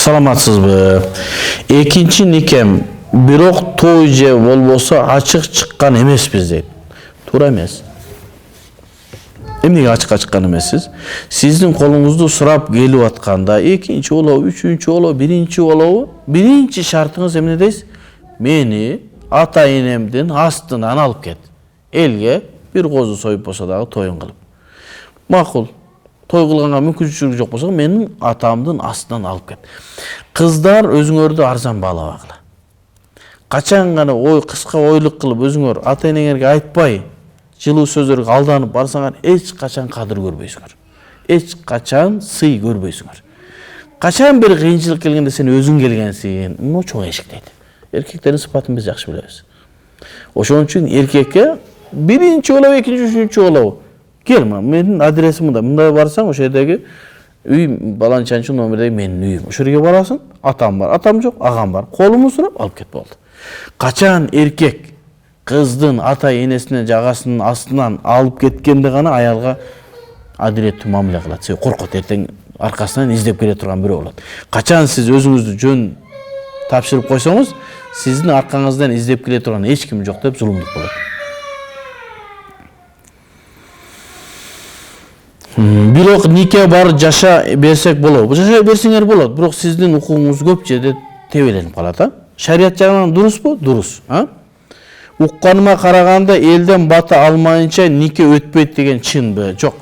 Саламатсызбы? Экинчи никем бирок той же болбосо ачык чыккан эмеспиз дейт. Туура эмес. Эмнеге ачыкка чыккан эмессиз? Сиздин колуңузду сурап келип атканда, экинчи болобу, үчүнчү болобу, биринчи болобу, биринчи шартыңыз эмне дейсиз? Мени ата энемдин астынан алып кет. Элге бир козу союп болсо дагы тоюн кылып. Макул. Той кылганга мүмкүнчүлүгү жок болсо, менин атамдын астынан алып кет. Кыздар өзүңөрдү арзан баалабагыла. Качан гана кыска ойлук кылып өзүңөр ата энеңерге айтпай, жылуу сөздөргө алданып барсаңар, эч качан кадыр көрбөйсүңөр. Эч качан сый көрбөйсүңөр. Качан бир кыйынчылык келгенде сен өзүң келгенсиң, мына чоң эшик дейт. Эркектердин сыпатын биз жакшы билебиз. Ошон үчүн эркекке биринчи болобу, экинчи, үчүнчү болобу, кел, менин адресим мында. Мында барсаң, ошол жердеги үй баланчанчы номердеги менин үйүм. Ошол жерге барасың, атам бар, атам жок, агам бар. Колумду сурап алып кет болду. Качан эркек кыздын ата энесинен жагасынын астынан алып кеткенде гана аялга адилеттүү мамиле кылат. Себеби коркот, эртең аркасынан издеп келе турган бирөө болот. Качан сиз өзүңүздү жөн тапшырып койсоңуз, сиздин аркаңыздан издеп келе турган эч ким жок деп зулумдук болот. Бирок нике бар жаша берсек болобу. Жаша берсеңер болот, бирок сиздин укугуңуз көп жерде тебеленип калат, а? Шарият жагынан дурусбу? Дурус, а? Укканыма караганда элден бата алмайынча нике өтпөйт деген чынбы? Жок.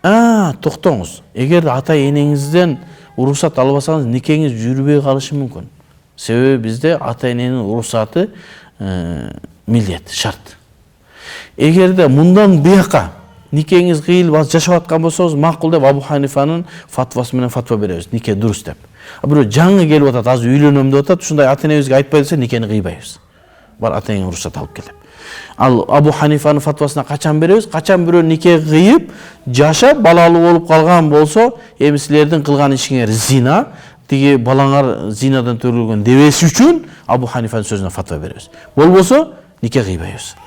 Токтоңуз. Эгер ата энеңизден уруксат албасаңыз, никеңиз жүрбөй калышы мүмкүн. Себеби бизде ата эненин уруксаты милдет, шарт. Эгерде мындан бияка никеңиз кыйылып жашап аткан болсоңуз, макул деп Абу Ханифанын фатвасы менен фатва беребиз, нике дурус деп. Бирөө жаңы келип атат, азыр үйлөнөм деп атат, ушундай ата энебизге айтпай десе, никени кыйбайбыз. Бар ата энеңе уруксат алып кел деп. Ал Абу Ханифанын фатвасына качан беребиз? Качан бирөө нике кыйып, жашап, балалуу болуп калган болсо, эми силердин кылган ишиңер зина, тиги балаңар зинадан төрөлгөн дебес үчүн Абу Ханифанын сөзүнө фатва беребиз. Болбосо нике кыйбайбыз.